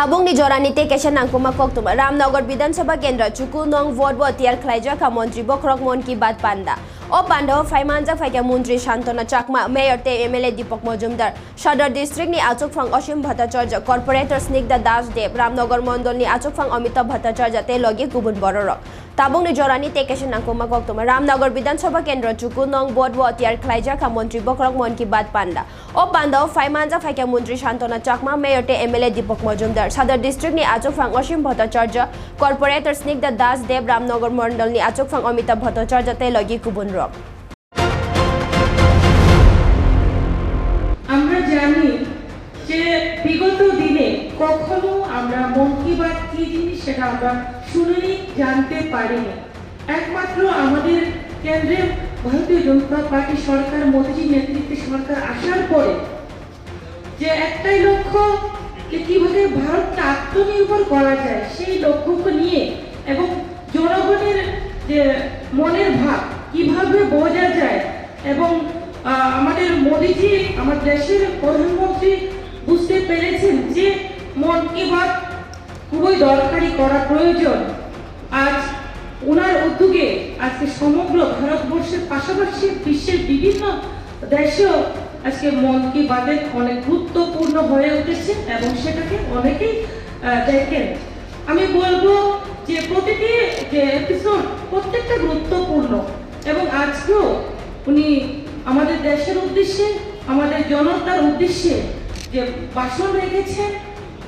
Tabungni jorani te kesha nangkuma koktuma Ramnagar Vidansabha Kendra Chuku Nong Vodbo Tiar Klaija ka Montri Bokrok Mon ki Bat Panda O Panda o Faimanja Faika Mundri Shantona Chakma Mayor te MLA Deepak Majumdar Sadar District ni Achuk Phang Osim Bhattacharya Corporator Snigdha Das Dev Ramnagar Mondol ni Achuk Phang Amitabh Bhattacharya te logi Kubun Bororok Tabungni jorani te kesha nangkuma koktuma Ramnagar Vidansabha Kendra Chuku Nong Vodbo Tiar Klaija ka Montri Bokrok Mon ki Bat Panda O Panda o Faimanja Faika Mundri Shantona Chakma Mayor te MLA Deepak Majumdar Sadar District ni Achuk Phang Osim Bhattacharya Corporator Snigdha Das Dev Ramnagar Mondol ni Achuk Phang Amitabh Bhattacharya te logi Kubun Rock আমরা জানি যে বিগত দিনে কখনো আমরা মন কি বাত কি জিনিস সেটা আমরা শুনেই জানতে পারিনি একমাত্র আমাদের কেন্দ্রে ভারতীয় জনতা পার্টি সরকার মোদিজির নেতৃত্বে সরকার আসার পরে যে একটাই লক্ষ্য যে কিভাবে ভারতকে আত্মনির্ভর করা যায় সেই লক্ষ্যকে নিয়ে এবং জনগণের যে মনের ভাব কিভাবে বোঝা যায় এবং আমাদের মোদিজি আমাদের দেশের প্রধানমন্ত্রী বুঝতে পেরেছেন যে মন কি বাত খুবই দরকারি করা প্রয়োজন আজ ওনার উদ্যোগে আজকে সমগ্র ভারতবর্ষের পাশাপাশি বিশ্বের বিভিন্ন দেশেও আজকে মন কি বাতের অনেক গুরুত্বপূর্ণ হয়ে উঠেছে এবং সেটাকে অনেকেই দেখেন আমি বলবো যে প্রতিটি যে এপিসোড প্রত্যেকটা গুরুত্বপূর্ণ এবং আজকেও উনি আমাদের দেশের উদ্দেশ্যে আমাদের জনতার উদ্দেশ্যে যে ভাষণ রেখেছেন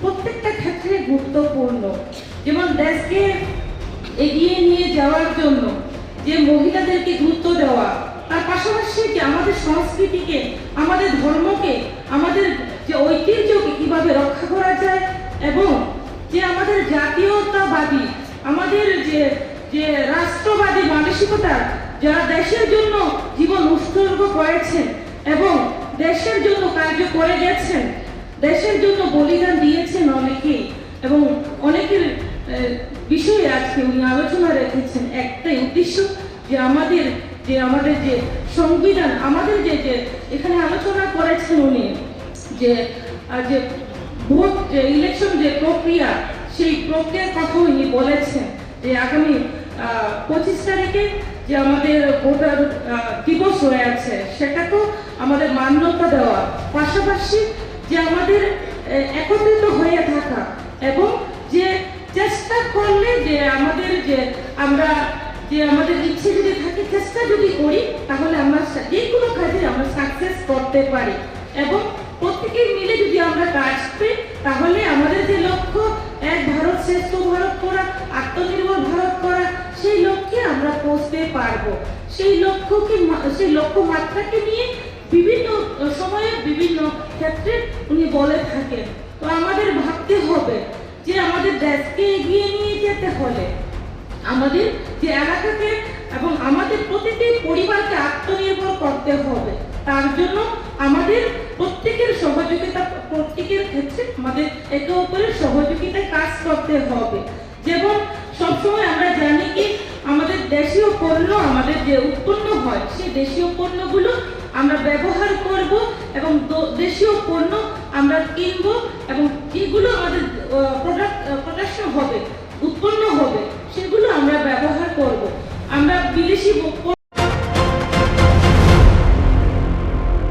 প্রত্যেকটা ক্ষেত্রে গুরুত্বপূর্ণ যেমন দেশকে এগিয়ে নিয়ে যাওয়ার জন্য যে মহিলাদেরকে গুরুত্ব দেওয়া তার পাশাপাশি যে আমাদের সংস্কৃতিকে আমাদের ধর্মকে আমাদের যে ঐতিহ্যকে কিভাবে রক্ষা করা যায় এবং যে আমাদের জাতীয়তাবাদী আমাদের যে রাষ্ট্রবাদী মানসিকতা যারা দেশের জন্য জীবন উৎসর্গ করেছেন এবং দেশের জন্য কার্য করে গেছেন দেশের জন্য বলিদান দিয়েছেন অনেকেই এবং অনেকের বিষয়ে আজকে উনি আলোচনা রেখেছেন একটাই উদ্দেশ্য যে আমাদের যে সংবিধান আমাদের যে এখানে আলোচনা করেছেন উনি যে ভোট যে ইলেকশন যে প্রক্রিয়া সেই প্রক্রিয়ার কথা উনি বলেছেন যে আগামী 25 তারিখে যে আমাদের ভোটার দিবস হয়ে আছে সেটাকেও আমাদের মান্যতা দেওয়া পাশাপাশি যে আমাদের একত্রিত হয়ে থাকা এবং যে চেষ্টা করলে যে আমাদের আমরা আমাদের ইচ্ছে যদি থাকে চেষ্টা যদি করি তাহলে আমরা যে কোনো কাজে আমরা সাকসেস করতে পারি এবং প্রত্যেকে মিলে যদি আমরা কাজ করি তাহলে আমাদের যে লক্ষ্য এক ভারত শ্রেষ্ঠ ভারত করা আত্মনির্ভর ভারত করা সেই লক্ষ্যে আমরা পৌঁছতে পারবো সেই লক্ষ্যমাত্রাকে নিয়ে বিভিন্ন সময়ে বিভিন্ন ক্ষেত্রে উনি বলে থাকেন তো আমাদের ভাবতে হবে যে আমাদের দেশকে এগিয়ে নিয়ে যেতে হলে আমাদের যে এলাকাকে এবং আমাদের প্রতিটি পরিবারকে আত্মনির্ভর করতে হবে তার জন্য আমাদের প্রত্যেকের সহযোগিতা প্রত্যেকের ক্ষেত্রে আমাদের একে অপরের সহযোগিতায় কাজ করতে হবে যেমন সবসময় আমরা জানি কি আমাদের দেশীয় পণ্য আমাদের যে উৎপন্ন হয় সেই দেশীয় পণ্যগুলো আমরা ব্যবহার করব এবং দেশীয় পণ্য আমরা কিনব এবং যেগুলো আমাদের প্রোডাকশন হবে